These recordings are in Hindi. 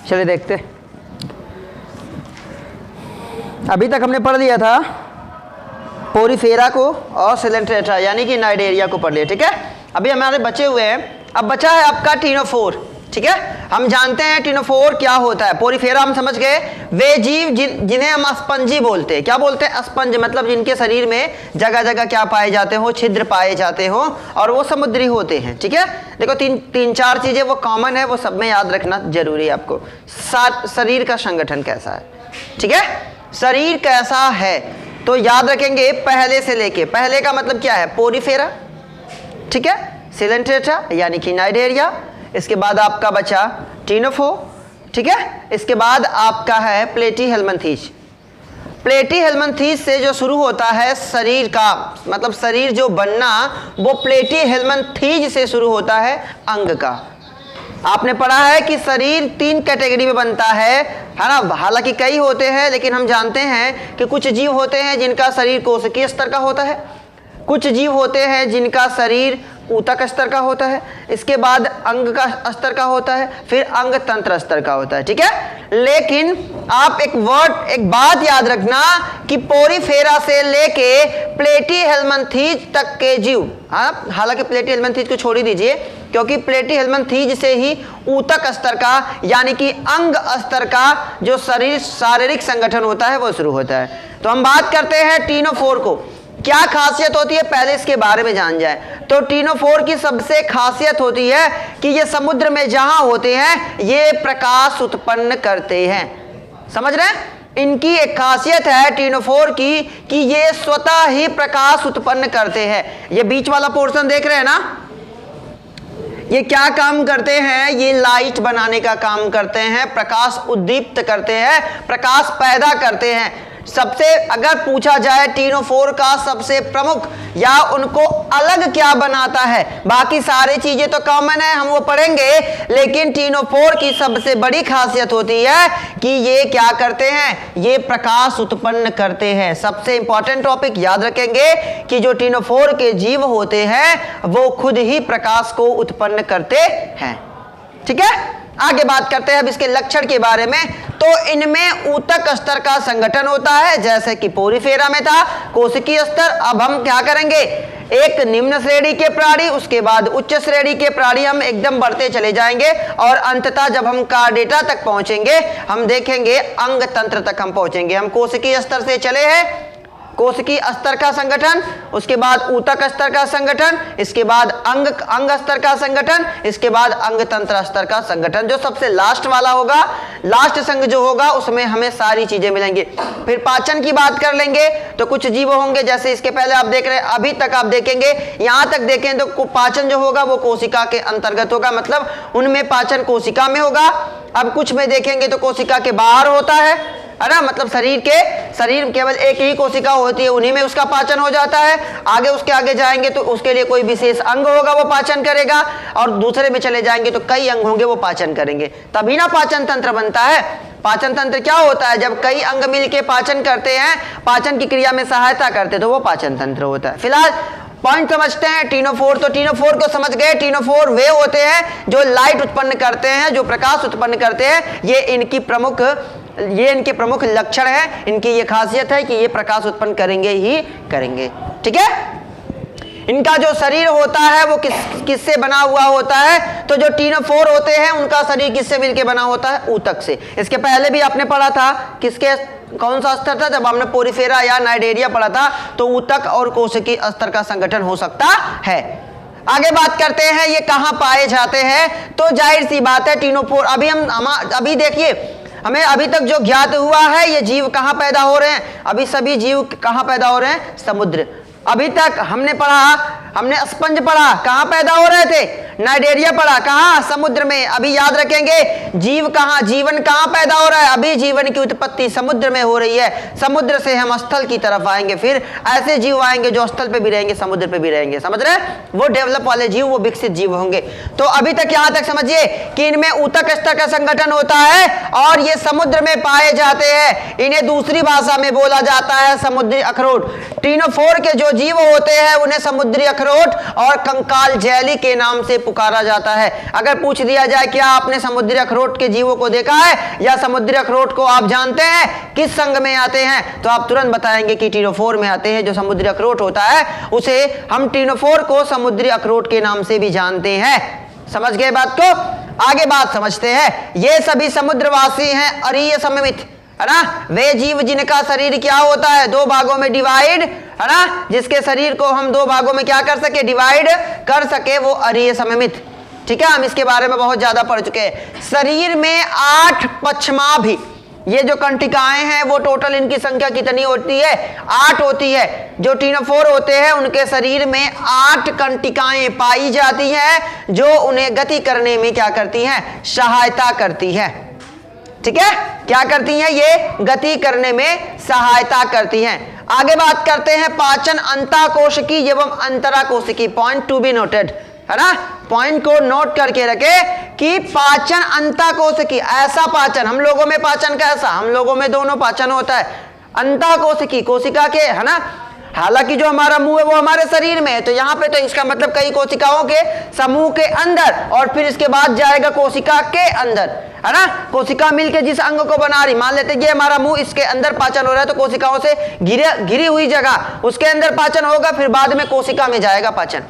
चलिए देखते। अभी तक हमने पढ़ लिया था पोरीफेरा को और सिलेंट्रेटा यानी कि नाइडेरिया को पढ़ लिया, ठीक है। अभी हमारे बचे हुए हैं, अब बचा है आपका टिनोफोर, ठीक है। हम जानते हैं टिनोफोर क्या होता है। पोरीफेरा हम समझ गए, वे जीव जिन्हें हम अस्पंजी बोलते हैं। क्या बोलते हैं? अस्पंज, मतलब जिनके शरीर में जगह जगह क्या पाए जाते हो, छिद्र पाए जाते हो, और वो समुद्री होते हैं, ठीक है। देखो तीन चार चीजें वो कॉमन है, वो सब में याद रखना जरूरी है आपको। शरीर का संगठन कैसा है, ठीक है, शरीर कैसा है तो याद रखेंगे पहले से लेके। पहले का मतलब क्या है? पोरीफेरा, ठीक है, सिलेंट्रेटा यानी कि नाइडेरिया, इसके बाद आपका बचा टिनोफोर, ठीक है, इसके बाद आपका है प्लेटीहेल्मिन्थीज। प्लेटीहेल्मिन्थीज से जो शुरू होता है शरीर का, मतलब शरीर जो बनना, वो प्लेटीहेल्मिन्थीज से शुरू होता है अंग का। आपने पढ़ा है कि शरीर 3 कैटेगरी में बनता है ना। हालांकि कई होते हैं, लेकिन हम जानते हैं कि कुछ जीव होते हैं जिनका शरीर कोशिकीय स्तर का होता है, कुछ जीव होते हैं जिनका शरीर ऊतक स्तर का होता है, इसके बाद अंग का स्तर का होता है, फिर अंग तंत्र स्तर का होता है, ठीक है। लेकिन आप एक बात याद रखना कि पोरीफेरा से लेके प्लेटीहेल्मिन्थीज तक के जीव, हाँ, हालांकि प्लेटीहेल्मिन्थीज को छोड़ ही दीजिए, क्योंकि प्लेटीहेल्मिन्थीज से ही ऊतक स्तर का यानी कि अंग स्तर का जो शारीरिक संगठन होता है वो शुरू होता है। तो हम बात करते हैं टिनोफोर को। क्या खासियत होती है, पहले इसके बारे में जान जाए। तो टिनोफोर की सबसे खासियत होती है कि ये समुद्र में जहां होते हैं ये प्रकाश उत्पन्न करते हैं। समझ रहे हैं? इनकी एक खासियत है टिनोफोर की कि ये स्वतः ही प्रकाश उत्पन्न करते हैं। ये बीच वाला पोर्शन देख रहे हैं ना, ये क्या काम करते हैं? ये लाइट बनाने का काम करते हैं, प्रकाश उद्दीप्त करते हैं, प्रकाश पैदा करते हैं। सबसे अगर पूछा जाए टिनोफोर का सबसे प्रमुख या उनको अलग क्या बनाता है, बाकी सारी चीजें तो कॉमन है, हम वो पढ़ेंगे, लेकिन टिनोफोर की सबसे बड़ी खासियत होती है कि ये क्या करते हैं? ये प्रकाश उत्पन्न करते हैं। सबसे इंपॉर्टेंट टॉपिक याद रखेंगे कि जो टिनोफोर के जीव होते हैं वो खुद ही प्रकाश को उत्पन्न करते हैं, ठीक है। आगे बात करते हैं अब इसके लक्षण के बारे में। तो इनमें ऊतक स्तर का संगठन होता है, जैसे कि पोरीफेरा में था कोशिकीय स्तर। अब हम क्या करेंगे? एक निम्न श्रेणी के प्राणी, उसके बाद उच्च श्रेणी के प्राणी, हम एकदम बढ़ते चले जाएंगे और अंततः जब हम कार्डेटा तक पहुंचेंगे हम देखेंगे अंग तंत्र तक हम पहुंचेंगे। हम कोशिकीय स्तर से चले हैं, कोशिकीय स्तर का संगठन, उसके बाद ऊतक स्तर का संगठन, इसके बाद अंग स्तर का संगठन, इसके बाद अंग तंत्र स्तर का संगठन। जो सबसे लास्ट वाला होगा, लास्ट संघ जो होगा, उसमें हमें सारी चीजें मिलेंगी। फिर पाचन की बात कर लेंगे तो कुछ जीव होंगे, जैसे इसके पहले आप देख रहे हैं, अभी तक आप देखेंगे, यहां तक देखें तो पाचन जो होगा वो कोशिका के अंतर्गत होगा, मतलब उनमें पाचन कोशिका में होगा। अब कुछ में देखेंगे तो कोशिका के बाहर होता है ना, मतलब शरीर केवल एक ही कोशिका होती है, उन्हीं में उसका पाचन हो जाता है। आगे उसके आगे जाएंगे तो उसके लिए कोई विशेष अंग होगा वो पाचन करेगा, और दूसरे में चले जाएंगे तो कई अंग होंगे वो पाचन करेंगे, तभी ना पाचन तंत्र बनता है। पाचन तंत्र क्या होता है? जब कई अंग मिलके पाचन करते हैं, पाचन की क्रिया में सहायता करते हैं, तो वो पाचन तंत्र होता है। फिलहाल पॉइंट समझते हैं टिनोफोर। तो टिनोफोर को समझ गए। टिनोफोर वे होते हैं जो लाइट उत्पन्न करते हैं, जो प्रकाश उत्पन्न करते हैं। ये इनके प्रमुख लक्षण है, इनकी ये खासियत है कि ये प्रकाश उत्पन्न करेंगे ही करेंगे, ठीक है। इनका जो शरीर होता है वो किससे बना हुआ होता है? तो जो टिनोफोर होते हैं उनका शरीर किससे मिलके बना होता है? ऊतक से। इसके पहले भी आपने पढ़ा था, किसके कौन सा स्तर था? जब हमने पोरीफेरा या नाइडेरिया पढ़ा था, तो ऊतक और कोशिकीय स्तर का संगठन हो सकता है। आगे बात करते हैं ये कहां पाए जाते हैं। तो जाहिर सी बात है टिनोफोर, अभी देखिए, हमें अभी तक जो ज्ञात हुआ है ये जीव कहां पैदा हो रहे हैं? अभी सभी जीव कहां पैदा हो रहे हैं? समुद्र। अभी तक हमने पढ़ा, हमने स्पंज पढ़ा, कहां पैदा हो रहे थे? नाइडेरिया पढ़ा, कहां? समुद्र में। अभी याद रखेंगे जीव कहां, जीवन कहां पैदा हो रहा है? अभी जीवन की उत्पत्ति समुद्र में हो रही है। समुद्र से हम स्थल की तरफ आएंगे, फिर ऐसे जीव आएंगे जो स्थल पे भी रहेंगे, समुद्र पे भी रहेंगे। समझ रहे हैं? वो डेवलप वाले जीव, वो विकसित जीव होंगे। तो अभी तक यहां तक समझिए कि इनमें ऊतक स्तर का संगठन होता है और ये समुद्र में पाए जाते हैं। इन्हें दूसरी भाषा में बोला जाता है समुद्री अखरोट। टिनोफोर के जो जीव होते हैं उन्हें समुद्री अखरोट और कंकाल जेली के नाम से पुकारा जाता है। अगर पूछ दिया जाए क्या आपने समुद्री अखरोट के जीवों को देखा है या समुद्री अखरोट को आप जानते हैं किस संघ में आते हैं, तो आप तुरंत बताएंगे कि टीनोफोर में आते हैं। जो समुद्री अखरोट होता है उसे हम टीनोफोर को समुद्री अखरोट के नाम से भी जानते हैं। समझ गए बात को? आगे बात समझते हैं। ये सभी समुद्रवासी हैं अरीय सममित, है ना, वे जीव जिनका शरीर क्या होता है, दो भागों में डिवाइड, है ना, जिसके शरीर को हम दो भागों में क्या कर सके, डिवाइड कर सके, वो अरीय सममित। ठीक है, हम इसके बारे में बहुत ज्यादा पढ़ चुके हैं। शरीर में 8 पश्चिमा भी, ये जो कंटिकाएं हैं वो टोटल इनकी संख्या कितनी होती है, 8 होती है। जो टीनोफोर होते हैं उनके शरीर में 8 कंटिकाएं पाई जाती हैं जो उन्हें गति करने में क्या करती हैं, सहायता करती हैं। ठीक है, क्या करती हैं, ये गति करने में सहायता करती हैं। आगे बात करते हैं पाचन अंतःकोशिकी एवं अंतराकोशिकी। पॉइंट टू बी नोटेड, है ना, पॉइंट को नोट करके रखे कि पाचन अंतःकोशिकी, ऐसा पाचन, हम लोगों में पाचन कैसा, हम लोगों में दोनों पाचन होता है, अंतःकोशिकी कोशिका के, है ना, हालांकि जो हमारा मुंह है वो हमारे शरीर में है, तो यहाँ पे तो इसका मतलब कई कोशिकाओं के समूह के अंदर, और फिर इसके बाद जाएगा कोशिका के अंदर, है ना। कोशिका मिलके जिस अंग को बना रही, मान लेते ये हमारा मुंह, इसके अंदर पाचन हो रहा है तो कोशिकाओं से घिरी हुई जगह उसके अंदर पाचन होगा, फिर बाद में कोशिका में जाएगा पाचन।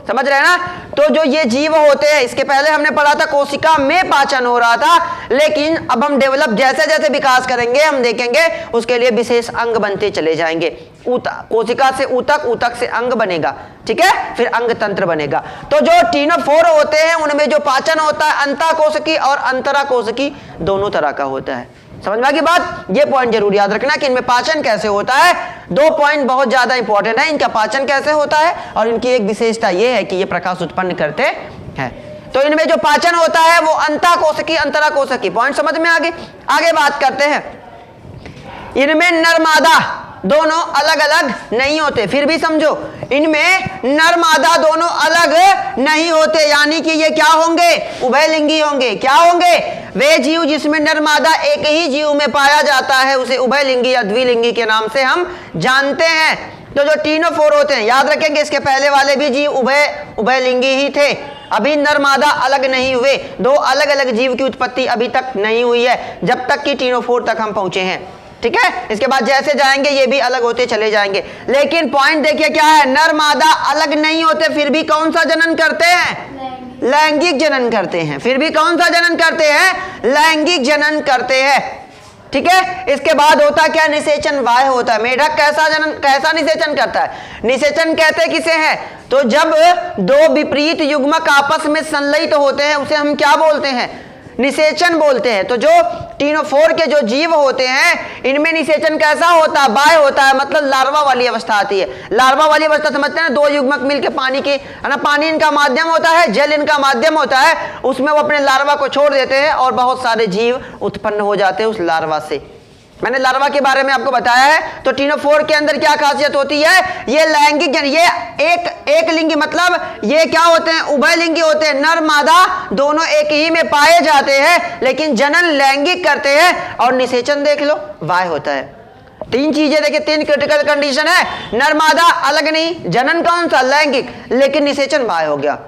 समझ रहे हैं ना। तो जो ये जीव होते हैं, इसके पहले हमने पढ़ा था कोशिका में पाचन हो रहा था, लेकिन अब हम डेवलप जैसे जैसे विकास करेंगे हम देखेंगे उसके लिए विशेष अंग बनते चले जाएंगे। कोशिका से ऊतक, ऊतक से अंग बनेगा, ठीक है, फिर अंग तंत्र बनेगा। तो जो टीनोफोर होते हैं उनमें जो पाचन होता है अंतःकोशिकी और अंतराकोशिकी दोनों तरह का होता है। समझ में आ गई बात? ये पॉइंट जरूर याद रखना कि इनमें पाचन कैसे होता है। 2 पॉइंट बहुत ज्यादा इंपॉर्टेंट है, इनका पाचन कैसे होता है और इनकी एक विशेषता ये है कि ये प्रकाश उत्पन्न करते हैं। तो इनमें जो पाचन होता है वो अंतःकोशिकी अंतराकोशिकी, पॉइंट समझ में आ गई। आगे बात करते हैं, इनमें नर मादा दोनों अलग अलग नहीं होते, फिर भी समझो इनमें नर मादा दोनों अलग नहीं होते, यानी कि ये क्या होंगे, उभयलिंगी होंगे। क्या होंगे? वे जीव जिसमें नर मादा एक ही जीव में पाया जाता है उसे उभयलिंगी या द्विलिंगी के नाम से हम जानते हैं। तो जो टीनोफोर होते हैं, याद रखेंगे इसके पहले वाले भी जीव उभयलिंगी ही थे, अभी नर मादा अलग नहीं हुए, 2 अलग अलग जीव की उत्पत्ति अभी तक नहीं हुई है जब तक कि टीनोफोर तक हम पहुंचे हैं। ठीक है, इसके बाद जैसे जाएंगे ये भी अलग होते चले जाएंगे। लेकिन पॉइंट देखिए क्या है, नर मादा अलग नहीं होते, फिर भी कौन सा जनन करते हैं, लैंगिक जनन करते हैं। फिर भी कौन सा जनन करते हैं, लैंगिक जनन करते हैं। ठीक है, इसके बाद होता क्या, निषेचन बाह्य होता है। मेढक कैसा निषेचन करता है, निषेचन कहते किसे हैं, तो जब 2 विपरीत युग्मक आपस में संलयित होते हैं उसे हम क्या बोलते हैं, निषेचन बोलते हैं। तो जो टीनोफोर के जो जीव होते हैं इनमें निषेचन कैसा होता है, बाह्य होता है, मतलब लार्वा वाली अवस्था आती है। लार्वा वाली अवस्था समझते हैं ना, 2 युग्मक मिलकर पानी की, है ना, पानी इनका माध्यम होता है, जल इनका माध्यम होता है, उसमें वो अपने लार्वा को छोड़ देते हैं और बहुत सारे जीव उत्पन्न हो जाते हैं उस लार्वा से। मैंने लार्वा के बारे में आपको बताया है। तो टीनोफोर के अंदर क्या खासियत होती है, ये लैंगिक जन, ये एक लिंगी, मतलब ये क्या होते हैं, उभयलिंगी होते हैं, नर मादा दोनों एक ही में पाए जाते हैं, लेकिन जनन लैंगिक करते हैं। और निषेचन देख लो, वाय होता है। 3 चीजें देखिए, 3 क्रिटिकल कंडीशन है, नर मादा अलग नहीं, जनन कौन सा, लैंगिक, लेकिन निषेचन बाह्य हो गया।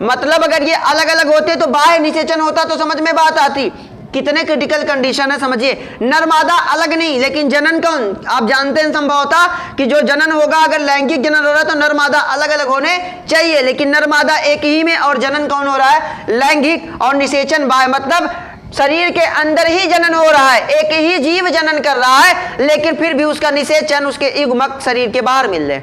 मतलब अगर ये अलग अलग होते तो बाह्य निषेचन होता तो समझ में बात आती। कितने क्रिटिकल कंडीशन है समझिए, नर मादा अलग नहीं, लेकिन जनन कौन, आप जानते हैं संभवतः कि जो जनन होगा, अगर लैंगिक जनन हो रहा है तो नर मादा अलग अलग होने चाहिए, लेकिन नर मादा एक ही में और जनन कौन हो रहा है, लैंगिक। और निषेचन बाह्य, मतलब शरीर के अंदर ही जनन हो रहा है, एक ही जीव जनन कर रहा है, लेकिन फिर भी उसका निषेचन उसके युग्मक शरीर के बाहर मिल रहे।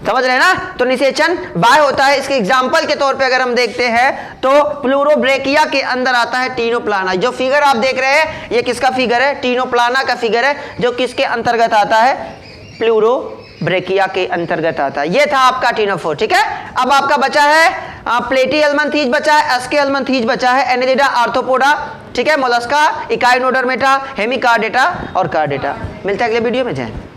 समझ रहे हैं ना। तो निषेचन बाह्य होता है। इसके एग्जाम्पल के तौर पे अगर हम देखते हैं तो प्लूरोब्रेकिया के अंदर आता है टीनोप्लाना। जो फिगर आप देख रहे हैं ये किसका फिगर है, टीनोप्लाना का फिगर है, जो किसके अंतर्गत आता है, प्लूरोब्रेकिया के अंतर्गत आता है। ये था आपका टीनोफोर। ठीक है, अब आपका बचा है प्लेटीहेल्मिन्थीज बचा है, एस्केहेल्मिन्थीज बचा है, एनेलिडा, आर्थ्रोपोडा, ठीक है, मोलस्का, इकाइनोडर्मेटा, हेमिकार्डेटा और कार्डेटा। मिलते हैं अगले वीडियो में। जय।